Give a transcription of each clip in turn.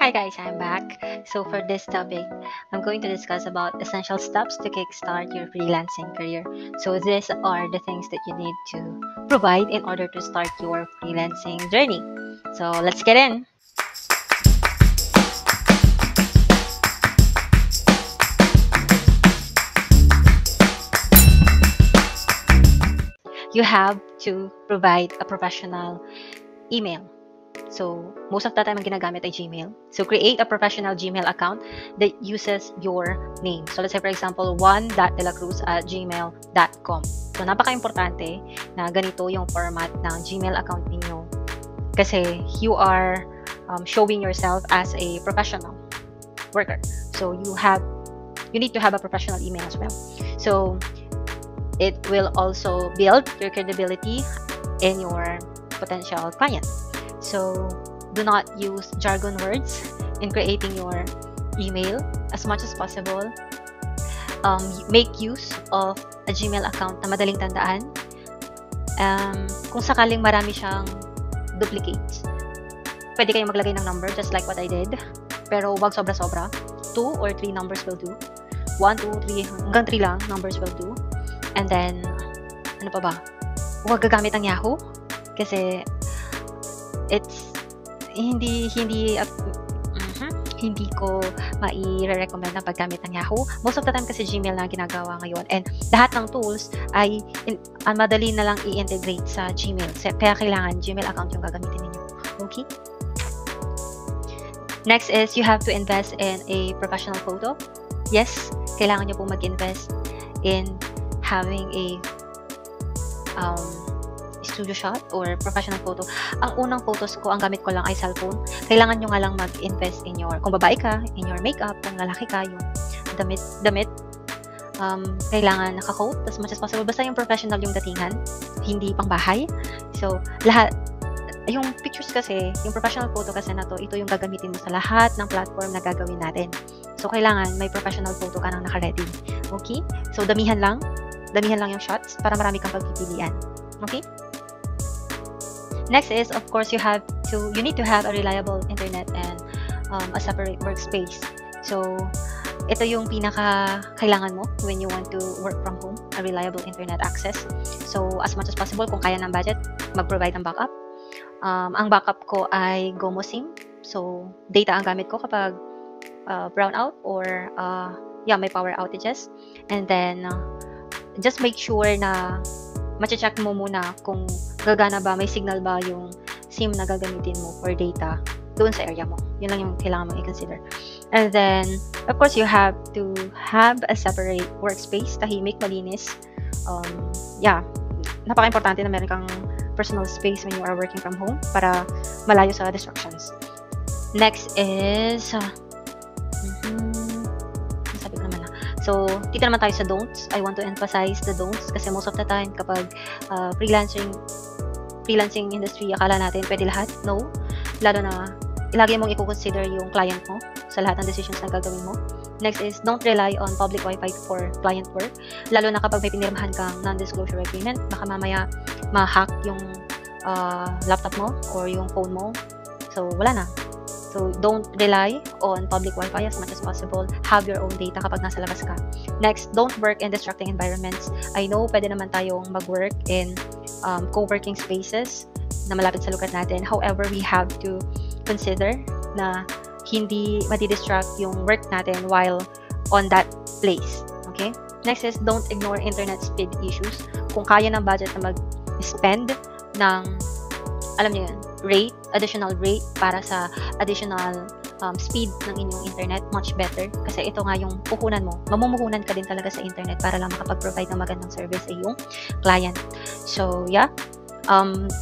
Hi guys, I'm back. So for this topic, I'm going to discuss about essential steps to kickstart your freelancing career. So these are the things that you need to provide in order to start your freelancing journey. So let's get in. You have to provide a professional email. So, most of the time, ang ginagamit ay Gmail. So, create a professional Gmail account that uses your name. So, let's say, for example, juan.delacruz@gmail.com. So, napaka-importante na ganito yung format ng Gmail account ninyo. Kasi, you are showing yourself as a professional worker. So, you need to have a professional email as well. So, it will also build your credibility in your potential client. So, do not use jargon words in creating your email as much as possible. Make use of a Gmail account na madaling tandaan. Kung sakaling marami siyang duplicates, pwede kayong maglagay ng number just like what I did. Pero wag sobra-sobra. 2 or 3 numbers will do. 1, 2, 3, hanggang 3 lang numbers will do. And then, ano pa ba? Huwag gagamit ng Yahoo. Kasi, it's hindi ko mai-recommend na paggamit ng Yahoo. Most of the time kasi Gmail na ginagawa ngayon. And lahat ng tools ay madali na lang i-integrate sa Gmail. Kaya kailangan Gmail account yung gagamitin ninyo. Okay? Next is you have to invest in a professional photo. Yes, kailangan nyo po mag-invest in having a studio shot or professional photo. Ang unang photos ko, ang gamit ko lang ay cellphone. Kailangan nyo nga lang mag-invest in your, kung babae ka, in your makeup, kung lalaki ka, yung damit. Kailangan naka-coat as much as possible. Basta yung professional yung datingan, hindi pang bahay. So, lahat, yung pictures kasi, yung professional photo kasi na to, ito yung gagamitin mo sa lahat ng platform na gagawin natin. So, kailangan may professional photo ka nang naka-ready. Okay? So, damihan lang yung shots para marami kang pagpipilian. Okay? Next is, of course, you need to have a reliable internet and a separate workspace. So, ito yung pinaka-kailangan mo when you want to work from home, a reliable internet access. So, as much as possible, kung kaya ng budget, mag-provide ng backup. Ang backup ko ay GOMO SIM. So, data ang gamit ko kapag brownout or may power outages. And then, just make sure na mache-check mo muna kung gagana ba, may signal ba yung SIM na gagamitin mo for data doon sa area mo. Yun lang yung kailangan mong i-consider. And then, of course, you have to have a separate workspace, tahimik, malinis. Napaka-importante na meron kang personal space when you are working from home para malayo sa distractions. Next is So, dito naman tayo sa don'ts. I want to emphasize the don'ts kasi most of the time kapag freelancing industry, akala natin pwede lahat. No. Lalo na, lagi mong i-consider yung client mo sa lahat ng decisions na gagawin mo. Next is, don't rely on public Wi-Fi for client work. Lalo na kapag may pinirmahan kang non-disclosure agreement, baka mamaya ma-hack yung laptop mo or yung phone mo. So, wala na. So, don't rely on public Wi-Fi as much as possible. Have your own data kapag nasa labas ka. Next, don't work in distracting environments. I know, pwede naman tayong mag-work in co-working spaces na malapit sa lugar natin. However, we have to consider na hindi madi-distract yung work natin while on that place. Okay? Next is, don't ignore internet speed issues. Kung kaya ng budget na mag-spend ng, alam niyo yun, additional rate para sa additional speed ng inyong internet, much better. Kasi ito nga yung puhunan mo. Mamumuhunan ka din talaga sa internet para lang makapag-provide ng magandang service sa iyong client. So, yeah.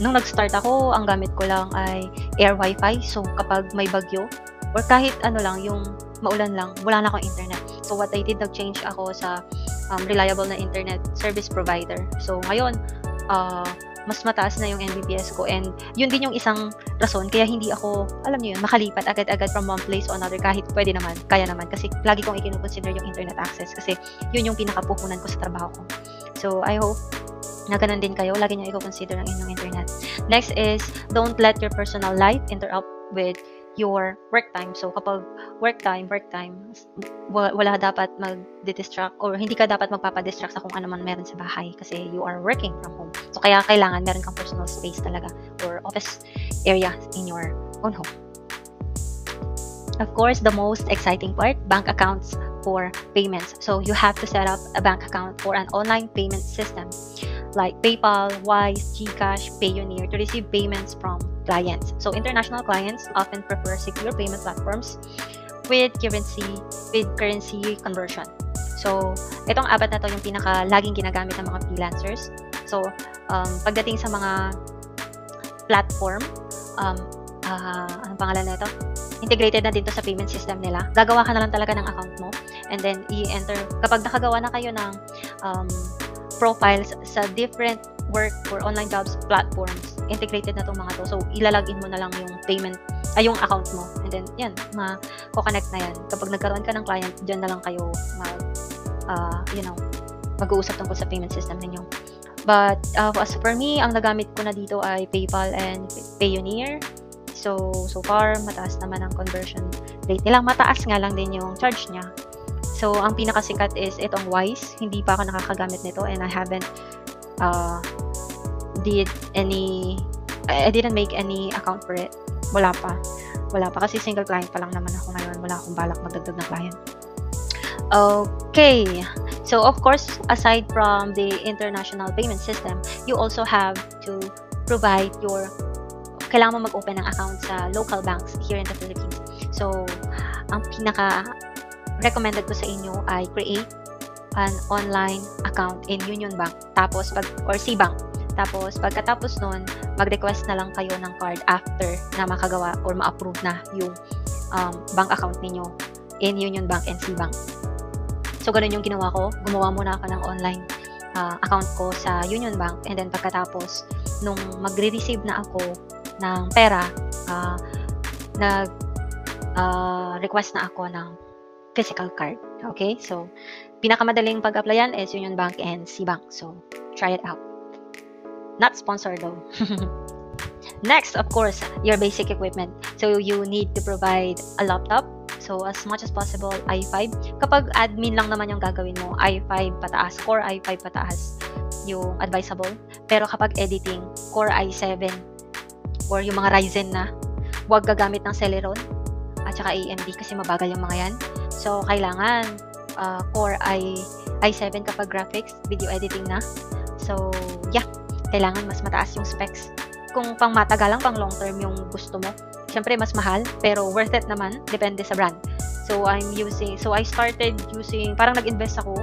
Nung nag-start ako, ang gamit ko lang ay Air Wi-Fi. So, kapag may bagyo, or kahit ano lang, yung maulan lang, wala na akong internet. So, what I did, nag-change ako sa reliable na internet service provider. So, ngayon, mas mataas na yung Mbps ko, and yun din yung isang rason kaya hindi ako, alam niyo yun, makalipat agad-agad from one place to another kahit pwede naman, kaya naman, kasi lagi kong i-consider yung internet access kasi yun yung pinakapuhunan ko sa trabaho ko. So, I hope na ganun din kayo, lagi nyo i-consider ang inyong internet. Next is, don't let your personal life interrupt with your work time. So kapag work time, wala dapat mag-distract or hindi ka dapat magpapadistract sa kung ano man meron sa bahay kasi you are working from home. So kaya kailangan meron kang personal space talaga or office area in your own home. Of course, the most exciting part, bank accounts for payments. So you have to set up a bank account for an online payment system like PayPal, Wise, GCash, Payoneer to receive payments from clients. So international clients often prefer secure payment platforms with currency conversion. So itong apat na to yung pinaka laging ginagamit ng mga freelancers. So pagdating sa mga platform, anong pangalan na ito? Integrated na dito sa payment system nila. Gagawa ka na lang talaga ng account mo and then i-enter. Kapag nakagawa na kayo ng profiles sa different work or online jobs platforms, integrated na itong mga to. So, ilalagin mo na lang yung payment, yung account mo. And then, yan, ma-connect na yan. Kapag nagkaroon ka ng client, dyan na lang kayo mag-uusap tungkol sa payment system ninyo. But, as for me, ang nagamit ko na dito ay PayPal and Payoneer. So far, mataas naman ang conversion rate nila. Mataas nga lang din yung charge niya. So, ang pinakasikat is itong Wise. Hindi pa ako nakakagamit nito and I haven't I didn't make any account for it. Wala pa kasi single client pa lang naman ako ngayon. Wala akong balak magdagdag na client. Okay. So, of course, aside from the international payment system, you also have to provide kailangan mo mag-open ng account sa local banks here in the Philippines. So, ang recommended ko sa inyo ay create an online account in Union Bank or C-Bank. Tapos pagkatapos nun, mag-request na lang kayo ng card after na makagawa or ma-approve na yung bank account ninyo in Union Bank and C-Bank. So ganun yung ginawa ko. Gumawa muna ako ng online account ko sa Union Bank and then pagkatapos nung magre-receive na ako ng pera, request na ako ng physical card. Okay? So, pinakamadaling pag-applyan is Union Bank and C-Bank. So, try it out. Not sponsored though. Next, of course, your basic equipment. So, you need to provide a laptop. So, as much as possible, i5. Kapag admin lang naman yung gagawin mo, i5 pataas, Core i5 pataas yung advisable. Pero kapag editing, Core i7 or yung mga Ryzen na, huwag gagamit ng Celeron at saka AMD kasi mabagal yung mga yan. So, kailangan Core i7 kapag graphics, video editing na. So, yeah, kailangan mas mataas yung specs. Kung pang matagalang, pang long term yung gusto mo, syempre mas mahal, pero worth it naman, depende sa brand. So, I started using, parang nag-invest ako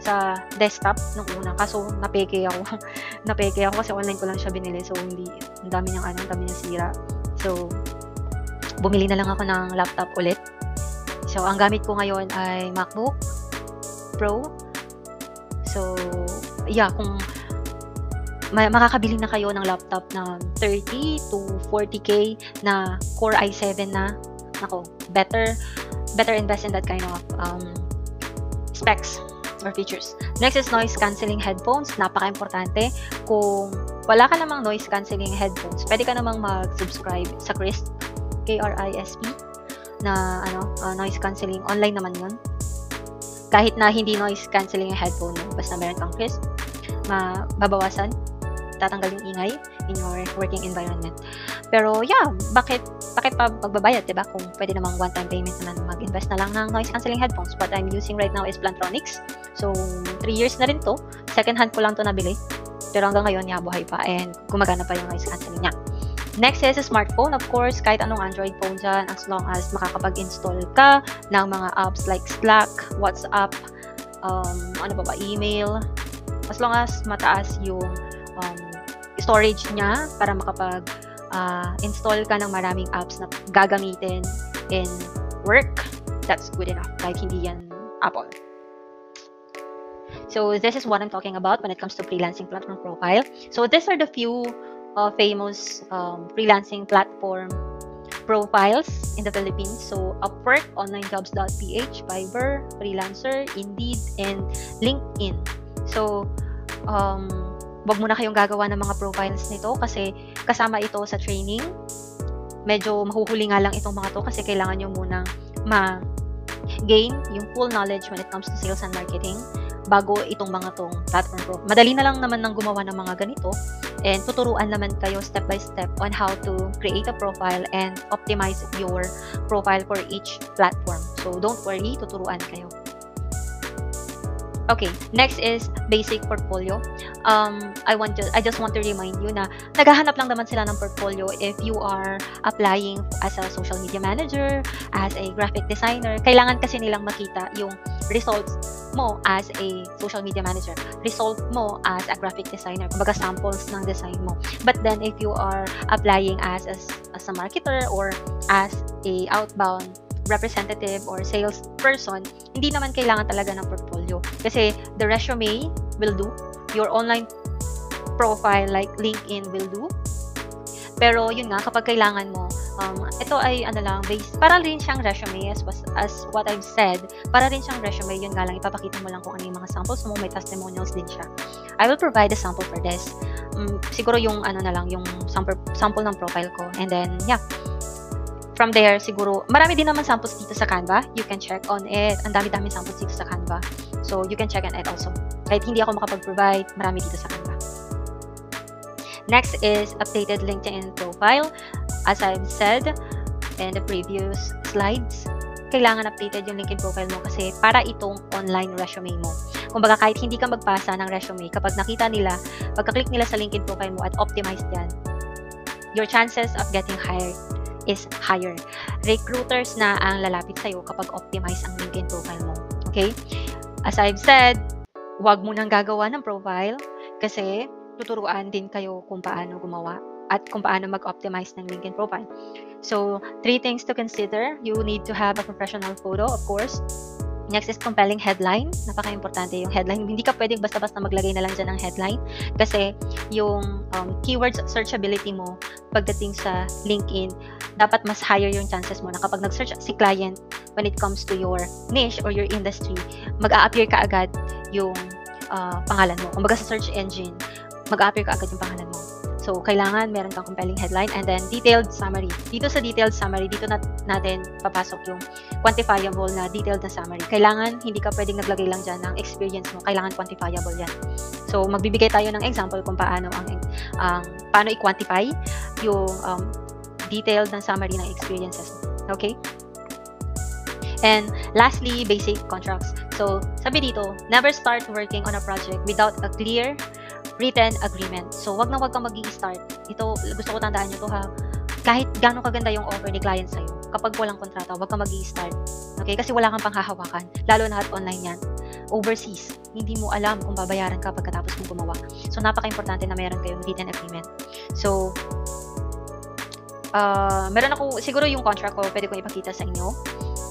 sa desktop nung una. Kaso, napeke ako. Napeke ako kasi online ko lang siya binili. So, ang dami niyang sira. So, bumili na lang ako ng laptop ulit. So, ang gamit ko ngayon ay MacBook Pro. So, yeah, kung makakabili na kayo ng laptop na 30 to 40k na Core i7 na, nako, better invest in that kind of specs or features. Next is noise cancelling headphones. Napaka-importante. Kung wala ka namang noise cancelling headphones, pwede ka namang mag-subscribe sa KRISP, KRISP, na noise cancelling. Online naman yun. Kahit na hindi noise cancelling yung headphone mo, basta meron kang KRISP, mababawasan, tatanggal yung ingay in your working environment. Pero yeah, bakit pa magbabayad, diba? Kung pwede namang one-time payment naman, mag-invest na lang ng noise cancelling headphones. What I'm using right now is Plantronics. So, 3 years na rin to. Second hand ko lang to nabili. Pero hanggang ngayon, buhay pa and gumagana pa yung noise cancelling niya. Next is a smartphone. Of course, kahit anong Android phone dyan, as long as makakapag-install ka ng mga apps like Slack, WhatsApp, email, as long as mataas yung storage niya para makapag-install ka ng maraming apps na gagamitin in work, that's good enough. Kahit hindi yan Apple. So, this is what I'm talking about when it comes to freelancing platform profile. So, these are the few famous freelancing platform profiles in the Philippines. So, Upwork, onlinejobs.ph, Fiverr, Freelancer, Indeed, and LinkedIn. So, wag muna kayong gagawa ng mga profiles nito kasi kasama ito sa training medyo mahuhuli nga lang itong mga to kasi kailangan nyo munang ma-gain yung full knowledge when it comes to sales and marketing bago itong mga tong platform pro. Madali na lang naman ng gumawa ng mga ganito and tuturuan naman kayo step by step on how to create a profile and optimize your profile for each platform. So don't worry, tuturuan kayo. Okay, next is basic portfolio. I just want to remind you na naghahanap lang naman sila ng portfolio if you are applying as a social media manager, as a graphic designer. Kailangan kasi nilang makita yung results mo as a social media manager, result mo as a graphic designer, kumbaga samples ng design mo. But then if you are applying as a marketer or as a outbound representative or sales person, hindi naman kailangan talaga ng portfolio. Kasi the resume will do, your online profile like LinkedIn will do. Pero yun nga, kapag kailangan mo, ito ay base, para rin siyang resume as what I've said, para rin siyang resume, yun nga lang, ipapakita mo lang kung ano yung mga samples mo, may testimonials din siya. I will provide a sample for this. Siguro yung yung sample ng profile ko. And then, yeah. From there, siguro, marami din naman samples dito sa Canva. You can check on it. Ang dami-dami samples dito sa Canva. So, you can check on it also. Kahit hindi ako makapag-provide, marami dito sa Canva. Next is updated LinkedIn profile. As I've said in the previous slides, kailangan updated yung LinkedIn profile mo kasi para itong online resume mo. Kumbaga, kahit hindi ka magpasa ng resume, kapag nakita nila, pagka-click nila sa LinkedIn profile mo at optimized yan, your chances of getting hired is higher. Recruiters na ang lalapit sa'yo kapag optimize ang LinkedIn profile mo. Okay? As I've said, huwag mo nang gagawa ng profile kasi tuturuan din kayo kung paano gumawa at kung paano mag-optimize ng LinkedIn profile. So, 3 things to consider. You need to have a professional photo, of course. Next is compelling headline. Napaka-importante yung headline. Hindi ka pwedeng basta-basta maglagay na lang dyan ng headline kasi yung keywords searchability mo pagdating sa LinkedIn, dapat mas higher yung chances mo na kapag nag-search si client when it comes to your niche or your industry, mag-a-appear ka agad yung pangalan mo. Kumbaga sa search engine, mag-a-appear ka agad yung pangalan mo. So, kailangan meron kang compelling headline and then detailed summary. Dito sa detailed summary, dito natin papasok yung quantifiable na detailed na summary. Kailangan, hindi ka pwedeng naglagay lang dyan ng experience mo. Kailangan quantifiable yan. So, magbibigay tayo ng example kung paano paano i-quantify yung detailed na summary ng experiences mo. Okay? And lastly, basic contracts. So, sabi dito, never start working on a project without a clear written agreement. So, wag kang mag-i-start. Ito, gusto ko tandaan nyo to ha. Kahit gano'ng kaganda yung offer ni client sa'yo, kapag walang kontrata, wag kang mag-i-start. Okay? Kasi wala kang panghahawakan. Lalo na at online yan. Overseas, hindi mo alam kung babayaran ka pagkatapos mong gumawa. So, napaka-importante na meron kayong written agreement. So, meron ako, siguro yung contract ko, pwede kong ipakita sa inyo.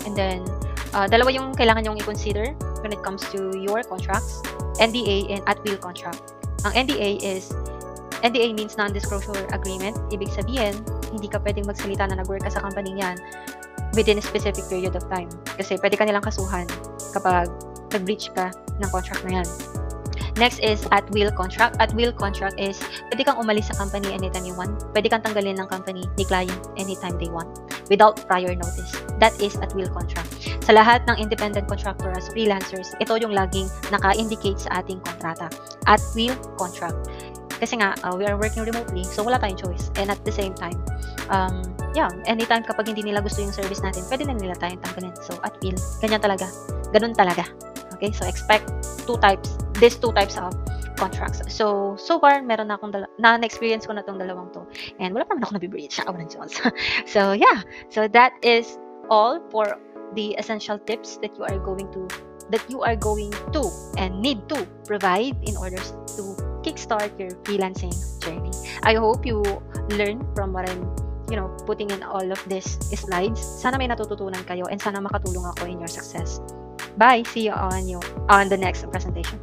And then, dalawa yung kailangan nyong i-consider when it comes to your contracts, NDA and at-will contract. Ang NDA means non-disclosure agreement. Ibig sabihin, hindi ka pwedeng magsalita na nag-work ka sa company niyan within a specific period of time. Kasi pwede ka nilang kasuhan kapag nag-breach ka ng contract na yan. Next is at-will contract. At-will contract is pwede kang umalis sa company anytime you want. Pwede kang tanggalin ng company ni client anytime they want without prior notice. That is at-will contract. Sa lahat ng independent contractor as freelancers, ito yung laging naka-indicate sa ating kontrata. At-will contract. Kasi nga, we are working remotely, so wala tayong choice. And at the same time, anytime kapag hindi nila gusto yung service natin, pwede na nila tayong tanggalin. So, at-will. Ganyan talaga. Ganun talaga. Okay? So, expect these two types of contracts. So far, meron na akong na-experience ko na tong dalawang to. And wala pa naman ako nabibreach sa ng Diyos. So, yeah. So, that is all for the essential tips that you are going to and need to provide in order to kickstart your freelancing journey. I hope you learn from what I'm putting in all of these slides. Sana may natututunan kayo and sana makatulong ako in your success. Bye! See you on the next presentation.